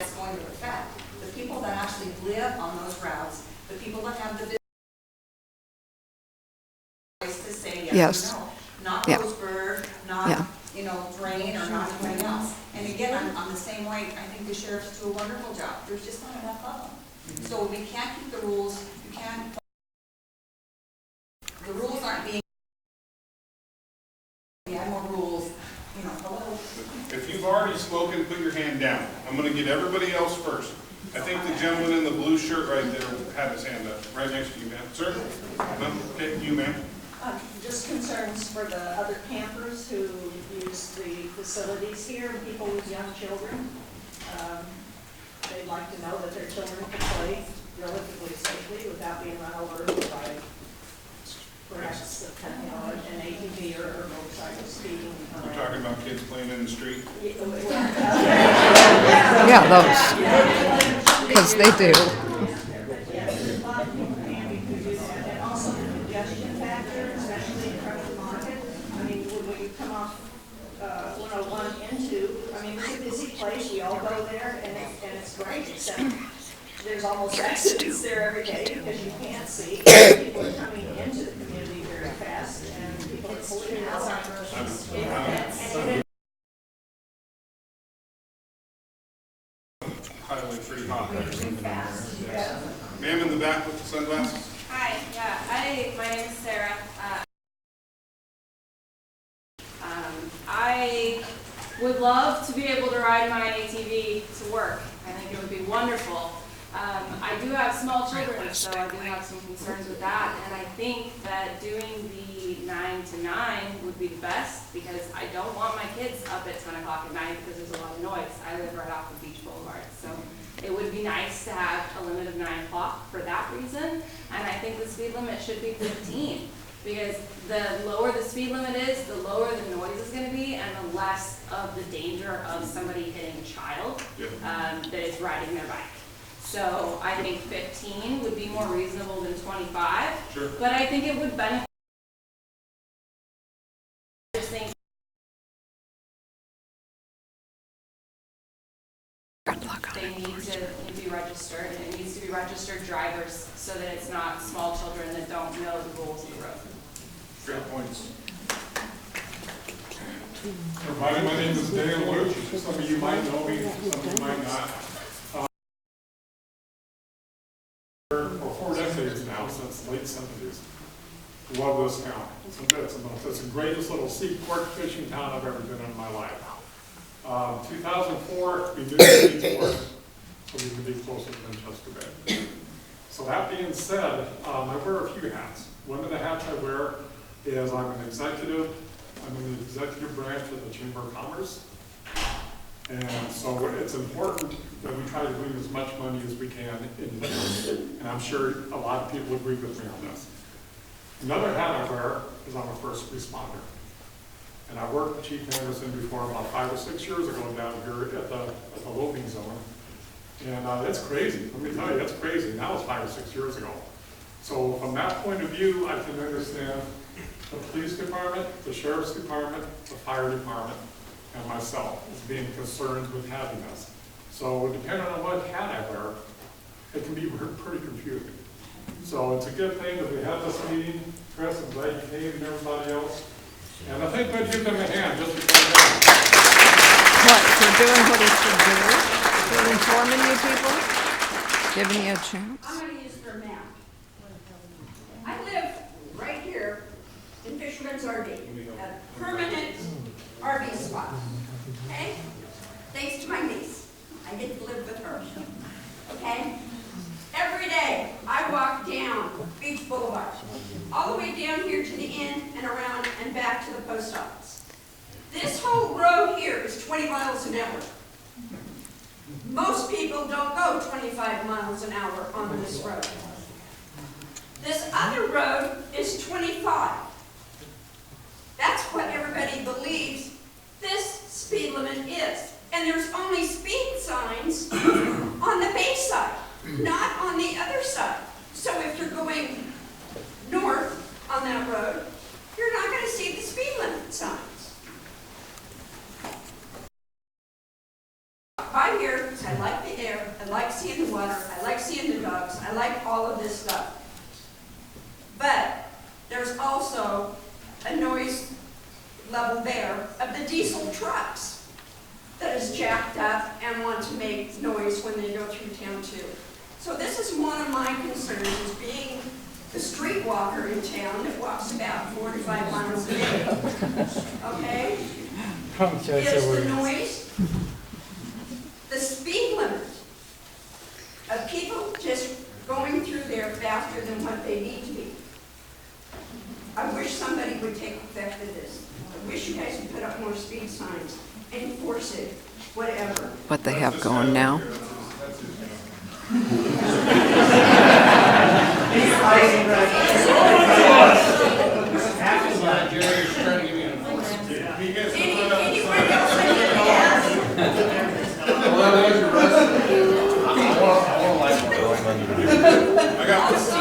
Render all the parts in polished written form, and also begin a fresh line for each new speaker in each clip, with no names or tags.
it's going to affect the people that actually live on those routes, the people that have the business to say yes or no, not Roseburg, not Drain, or not anybody else. And again, I'm the same way. I think the sheriffs do a wonderful job. There's just not enough of them. So we can't keep the rules. You can't. The rules aren't being. More rules.
If you've already spoken, put your hand down. I'm going to get everybody else first. I think the gentleman in the blue shirt right there had his hand up. Right next to you, ma'am. Sir? No? Okay, you, ma'am.
Just concerns for the other campers who use the facilities here, people with young children. They'd like to know that their children can play relatively safely without being run over by perhaps an ATV or a motorcycle speeding around.
We're talking about kids playing in the street?
Yeah, those. Because they do.
And also the congestion factor, especially in front of the market. I mean, when you come off 101 into, I mean, it's a busy place. We all go there, and it's great, except there's almost accidents there every day because you can't see. People are coming into the community very fast, and people are pulling out.
Highway pretty hot there. Ma'am in the back with the sunglasses.
Hi, my name is Sarah. I would love to be able to ride my ATV to work. I think it would be wonderful. I do have small children, so I do have some concerns with that, and I think that doing the 9 to 9 would be the best, because I don't want my kids up at 10 o'clock at night because there's a lot of noise. I live right off of Beach Boulevard, so it would be nice to have a limit of 9 o'clock for that reason, and I think the speed limit should be 15, because the lower the speed limit is, the lower the noise is going to be, and the less of the danger of somebody hitting a child that is riding their bike. So I think 15 would be more reasonable than 25,
Sure.
but I think it would benefit. I just think they need to be registered, and it needs to be registered drivers so that it's not small children that don't know the rules of the road.
Great points.
Everybody, my name is Dan Luch. Some of you might know me, some of you might not. For 4 decades now, since the late 70s, love this town. It's the greatest little seaport fishing town I've ever been in my life. 2004, we moved to Seaport, so we could be closer to Manchester Bay. So that being said, I wear a few hats. One of the hats I wear is I'm an executive. I'm in the executive branch of the Chamber of Commerce. And so it's important that we try to bring as much money as we can into the town. And I'm sure a lot of people agree with me on this. Another hat I wear is I'm a first responder. And I worked with Chief Anderson before about 5 or 6 years ago down here at the loading zone. And it's crazy. Let me tell you, it's crazy. That was 5 or 6 years ago. So from that point of view, I can understand the police department, the sheriff's department, the fire department, and myself as being concerned with having this. So depending on what hat I wear, it can be pretty confusing. So it's a good thing that we have this meeting. Chris, I'm glad you came, and everybody else. And I think we'd give them a hand just because of that.
What, for doing what he should do? For informing you people? Giving you a chance?
I'm going to use for a map. I live right here in Fisherman's RV, a permanent RV spot. Okay? Thanks to my niece. I get to live with her. Okay? Every day I walk down Beach Boulevard, all the way down here to the inn and around and back to the post office. This whole road here is 20 miles an hour. Most people don't go 25 miles an hour on this road. This other road is 25. That's what everybody believes this speed limit is. And there's only speed signs on the bay side, not on the other side. So if you're going north on that road, you're not going to see the speed limit signs. By here, I like the I like seeing the water, I like seeing the ducks, I like all of this stuff. But there's also a noise level there of the diesel trucks that is jacked up and want to make noise when they go through town too. So this is one of my concerns, is being the street walker in town that walks about 4 to 5 miles a day. Okay? Is the noise, the speed limit of people just going through there faster than what they need to be. I wish somebody would take effect of this. I wish you guys would put up more speed signs, enforce it, whatever.
What they have going now.
Anybody else have anything to ask? Also,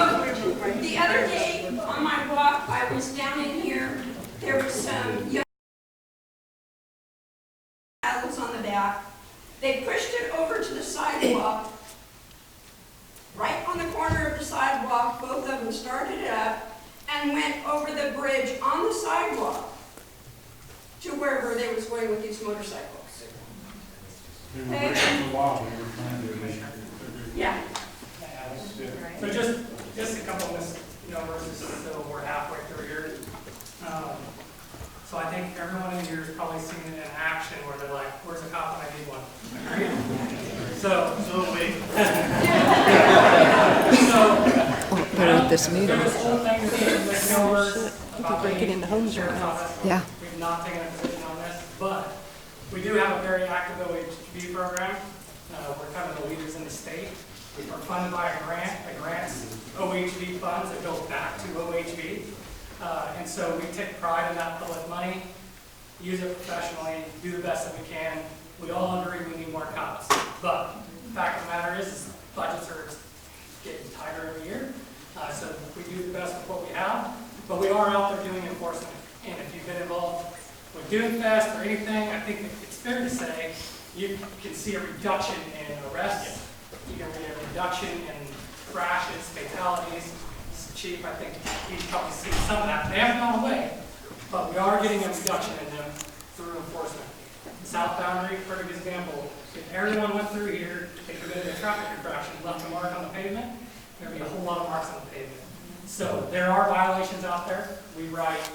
the other day on my walk, I was down in here, there was some young paddles on the back. They pushed it over to the sidewalk, right on the corner of the sidewalk, both of them started it up, and went over the bridge on the sidewalk to wherever they was going with these motorcycles. Okay? Yeah.
So just a couple misnomers, so we're halfway through here. So I think everyone in here has probably seen it in action where they're like, where's a cop when I need one? Right? So wait.
They're at this meeting.
There's whole thing that's misnomers about
breaking into homes right now. Yeah.
We've not taken a position on this, but we do have a very active OHB program. We're kind of the leaders in the state. We're funded by a grant. The grant's OHB funds that go back to OHB. And so we take pride in that public money, use it professionally, do the best that we can. We all agree we need more cops. But the fact of the matter is budgets are getting tighter every year. So we do the best with what we have. But we are out there doing enforcement. And if you've been involved with Doom Fest or anything, I think it's fair to say you can see a reduction in arrests. You can see a reduction in crashes, fatalities. Chief, I think he's probably seen some of that. They haven't gone away, but we are getting a reduction in them through enforcement. South Boundary, perfect example. If everyone went through here, they committed a traffic infraction, left a mark on the pavement, there'd be a whole lot of marks on the pavement. So there are violations out there. We write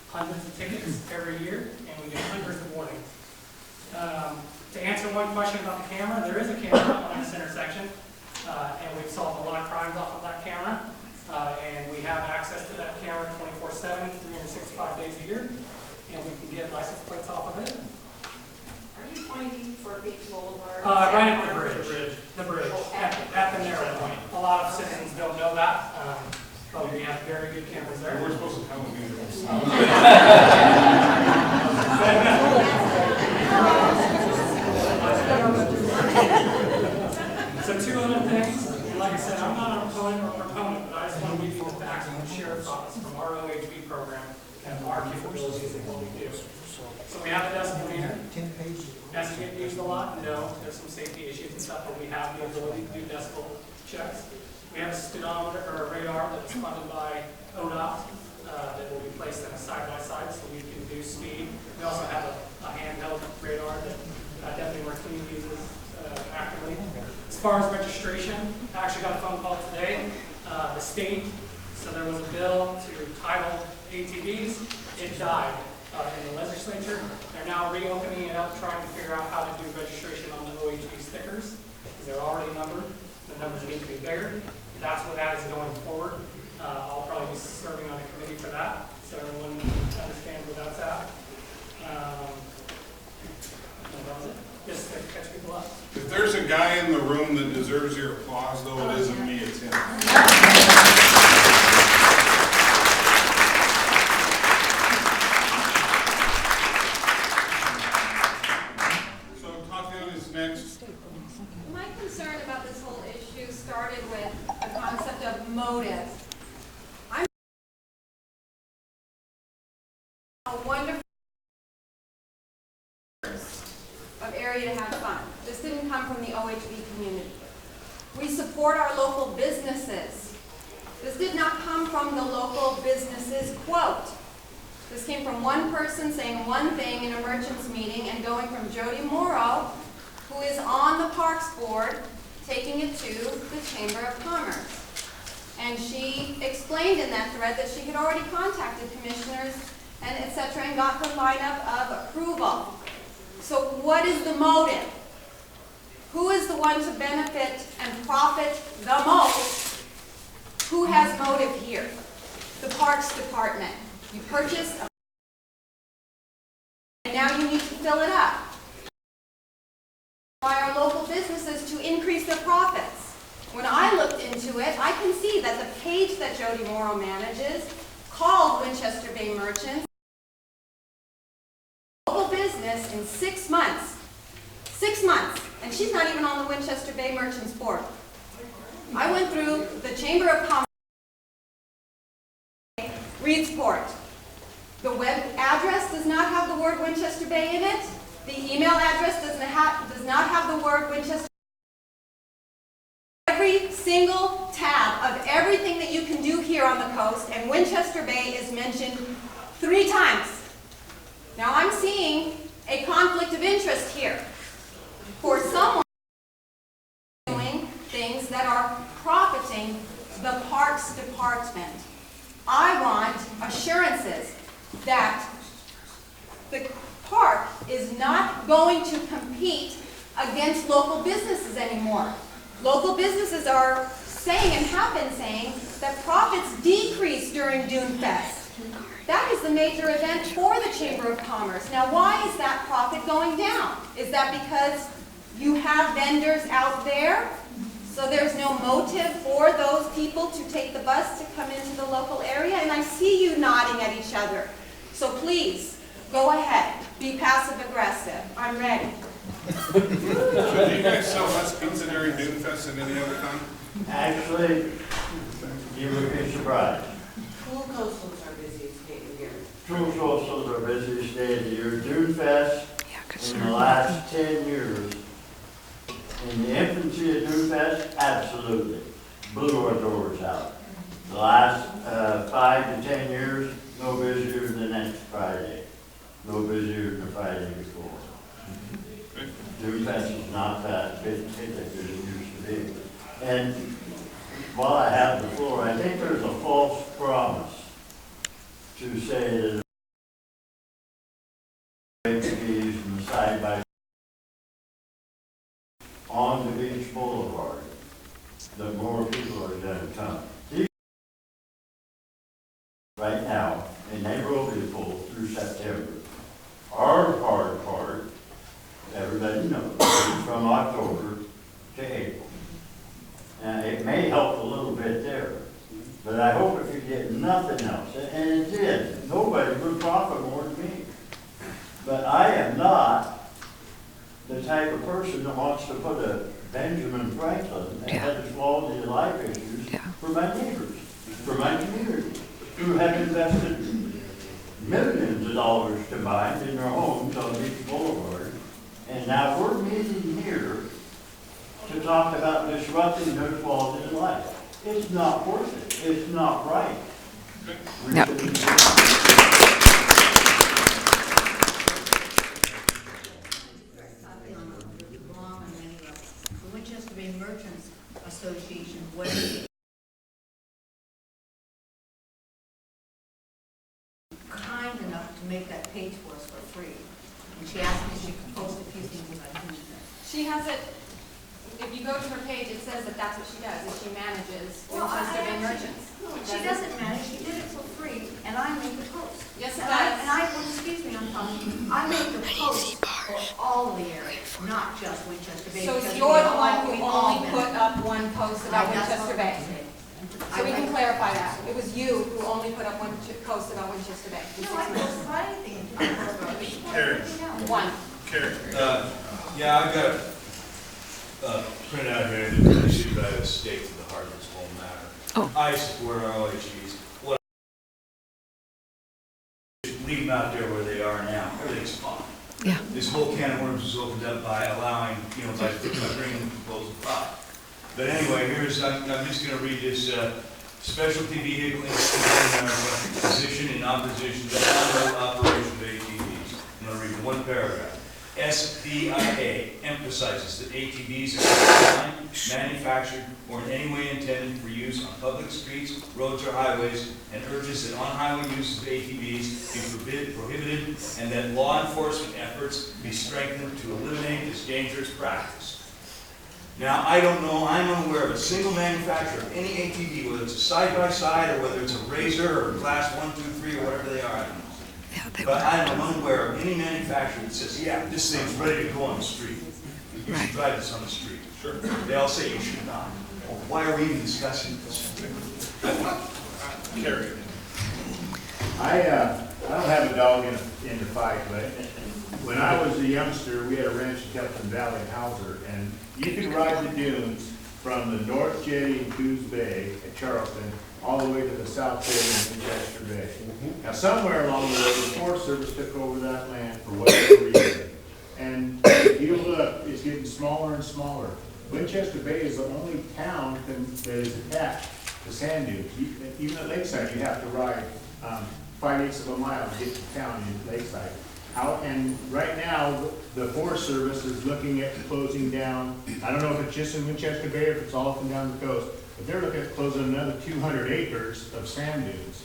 hundreds of tickets every year, and we get hundreds of warnings. To answer one question about the camera, there is a camera on this intersection, and we've solved a lot of crimes off of that camera. And we have access to that camera 24/7, 365 days a year, and we can get license plates off of it.
Are you pointing for Beach Boulevard?
Right at the bridge. The bridge, at the narrow point. A lot of citizens don't know that, but we have very good cameras there.
We're supposed to tell them.
So two other things, and like I said, I'm not a proponent, but I just want to give you the facts from the sheriff's office, from our OHB program, and our capabilities and what we do. So we have a decibel meter. Does it get used a lot? No, there's some safety issues and stuff, but we have the ability to do decibel checks. We have a speedometer, or a radar that is funded by ODOT, that will be placed in a side-by-side so we can do speed. We also have a handheld radar that Deputy Martini uses actively. As far as registration, I actually got a phone call today. The state, so there was a bill to title ATVs. It died in the legislature. They're now reopening it up, trying to figure out how to do registration on the OHB stickers, because they're already numbered. The numbers need to be bigger. That's what that is going forward. I'll probably be serving on a committee for that, so everyone understands where that's at. That was it. Just to catch people up.
If there's a guy in the room that deserves your applause, though, it isn't me, it's him. So Tatiana is next.
My concern about this whole issue started with the concept of motive. I'm a wonderful of area to have fun. This didn't come from the OHB community. community. We support our local businesses. This did not come from the local businesses quote. This came from one person saying one thing in a merchants meeting and going from Jody Morrow, who is on the Parks Board, taking it to the Chamber of Commerce. And she explained in that thread that she had already contacted commissioners and et cetera and got the lineup of approval. So what is the motive? Who is the one to benefit and profit the most? Who has motive here? The Parks Department. You purchase a and now you need to fill it up. By our local businesses to increase their profits. When I looked into it, I can see that the page that Jody Morrow manages, called Winchester Bay Merchants, local business in 6 months. 6 months. And she's not even on the Winchester Bay Merchants Board. I went through the Chamber of Commerce, Reedsport. The web address does not have the word Winchester Bay in it. The email address does not have the word Winchester. Every single tab of everything that you can do here on the coast, and Winchester Bay is mentioned 3 times. Now I'm seeing a conflict of interest here for someone doing things that are profiting the Parks Department. I want assurances that the park is not going to compete against local businesses anymore. Local businesses are saying and have been saying that profits decrease during Dune Fest. That is the major event for the Chamber of Commerce. Now, why is that profit going down? Is that because you have vendors out there, so there's no motive for those people to take the bus to come into the local area? And I see you nodding at each other. So please, go ahead. Be passive aggressive. I'm ready.
So do you guys sell less pizza during Dune Fest than any other time?
Actually, you would be surprised.
Cool coastals are busiest day of the year.
True Coastals are busiest day of the year. Dune Fest, in the last 10 years, in the infancy of Dune Fest, absolutely blew our doors out. The last 5 to 10 years, no busier than next Friday. No busier than the Friday before. Dune Fest is not that big as it used to be. And while I have the floor, I think there's a false promise to say that ATVs and the side by on the beach boulevard, that more people are going to come. Right now, and they will be full through September. Our hard part, everybody knows, is from October to April. And it may help a little bit there, but I hope if you get nothing else, and it did, nobody would profit more than me. But I am not the type of person that wants to put a Benjamin Franklin ahead of quality of life issues for my neighbors, for my community, who have invested millions of dollars combined in their homes on Beach Boulevard. And now we're meeting here to talk about disrupting their quality of life. It's not worth it. It's not right.
No.
The Winchester Bay Merchants Association was kind enough to make that page for us for free. And she asked me if she could post a few things about doing that.
She has it, if you go to her page, it says that that's what she does, is she manages Winchester Bay Merchants.
She doesn't manage, she did it for free, and I make the post.
Yes, it
And
does.
excuse me, I'm talking, I make the post for all of the area, not just Winchester Bay.
So
because
you're the
we
one who
all
only put
benefit.
up one post about
That's
Winchester
what
Bay.
I'm saying.
So we can clarify that. It was you who only put up one post about Winchester Bay. in 6
No, I
months.
don't buy anything. I don't buy anything.
Carrie.
One.
Carrie.
Yeah, I've got a printout here that was issued by the state to the heart of this whole matter.
Oh.
I support our OHVs. What? Just leave them out there where they are now. Everything's fine.
Yeah.
This whole can of worms was opened up by allowing, by bringing the proposal up. But anyway, I'm just gonna read this, specialty vehicle position in opposition to on-road operation of ATVs. I'm gonna read one paragraph. SDIA emphasizes that ATVs are designed, manufactured, or in any way intended for use on public streets, roads, or highways, and urges that on-highway use of ATVs be prohibited, and that law enforcement efforts be strengthened to eliminate this dangerous practice. Now, I don't know, I'm unaware of a single manufacturer of any ATV, whether it's a side-by-side, or whether it's a RZR, or class 1, 2, 3, or whatever they are, I don't know. But I'm unaware of any manufacturer that says, yeah, this thing's ready to go on the street. You should drive this on the street. Sure. They all say you should not. Well, why are we even discussing this?
Carry.
I don't have a dog in the fight, but when I was a youngster, we had a ranch in Kelton Valley in Hauser, and you could ride the dunes from the North Jetty in Coos Bay at Charleston all the way to the South Bay in Winchester Bay. Now, somewhere along the way, the Forest Service took over that land for whatever reason. And if you look, it's getting smaller and smaller. Winchester Bay is the only town that is attached to sand dunes. Even at Lakeside, you have to ride 5/8 of a mile to get to town in Lakeside. And right now, the Forest Service is looking at closing down, I don't know if it's just in Winchester Bay or if it's all up and down the coast, but they're looking at closing another 200 acres of sand dunes.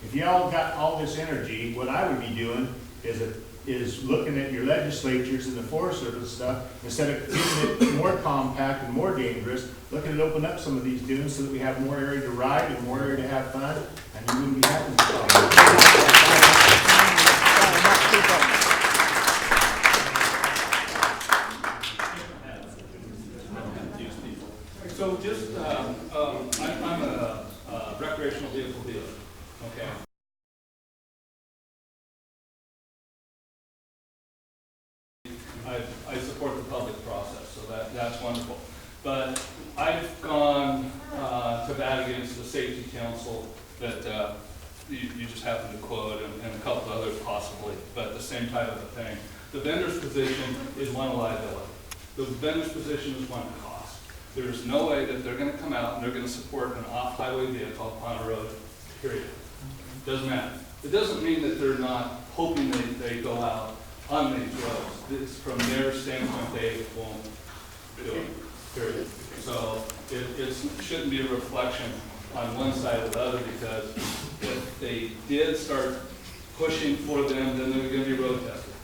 If y'all got all this energy, what I would be doing is looking at your legislatures and the Forest Service stuff, instead of getting it more compact and more dangerous, looking at opening up some of these dunes so that we have more area to ride and more area to have fun, and you wouldn't be having this problem.
So just, I'm a recreational vehicle dealer, okay? I support the public process, so that's wonderful. But I've gone to bat against the Safety Council that you just happened to quote, and a couple others possibly, but the same type of a thing. The vendor's position is one of liability. The vendor's position is one of cost. There's no way that they're going to come out and they're going to support an off-highway vehicle on a road, period. Doesn't matter. It doesn't mean that they're not hoping they go out on these roads. It's from their standpoint, they won't do it, period. So it shouldn't be a reflection on one side or the other, because if they did start pushing for them, then they're going to be road tested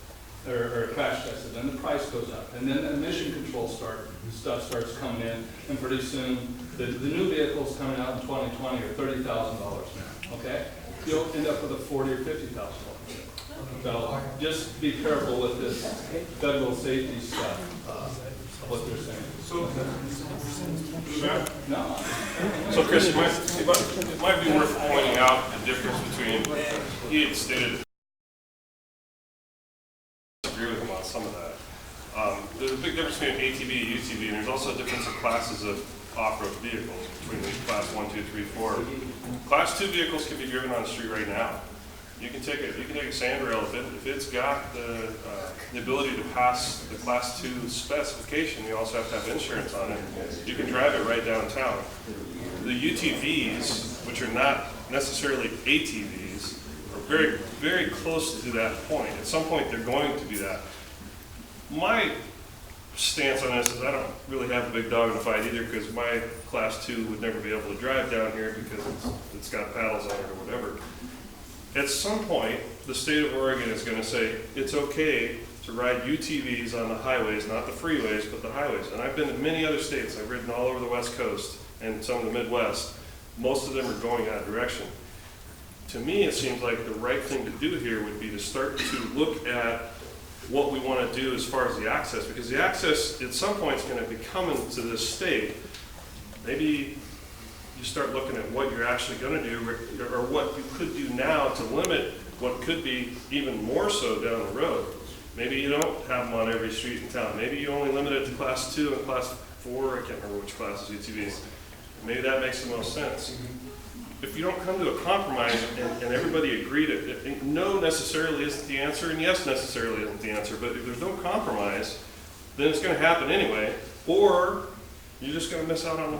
or crash tested. Then the price goes up, and then emission control stuff starts coming in, and pretty soon the new vehicles coming out in 2020 are $30,000 now. Okay, you'll end up with a $40,000 or $50,000. So just be careful with this federal safety stuff. What they're saying.
So,
no.
So Chris, it might be worth pointing out the difference between, he had stated, I agree with him on some of that. There's a big difference between ATV and UTV, and there's also a difference in classes of off-road vehicles between the class 1, 2, 3, 4. Class 2 vehicles can be driven on the street right now. You can take a sand rail if it's got the ability to pass the class 2 specification. You also have to have insurance on it. You can drive it right downtown. The UTVs, which are not necessarily ATVs, are very, very close to that point. At some point, they're going to be that. My stance on this is I don't really have a big dog in the fight either, because my class 2 would never be able to drive down here because it's got paddles on it or whatever. At some point, the state of Oregon is going to say it's okay to ride UTVs on the highways, not the freeways, but the highways. And I've been to many other states. I've ridden all over the West Coast and some of the Midwest. Most of them are going that direction. To me, it seems like the right thing to do here would be to start to look at what we want to do as far as the access, because the access at some point is going to be coming to this state. Maybe you start looking at what you're actually going to do, or what you could do now to limit what could be even more so down the road. Maybe you don't have them on every street in town. Maybe you only limit it to class 2 and class 4. I can't remember which class is UTVs. Maybe that makes the most sense. If you don't come to a compromise and everybody agreed it, no necessarily isn't the answer, and yes necessarily isn't the answer, but if there's no compromise, then it's going to happen anyway. Or you're just gonna miss out on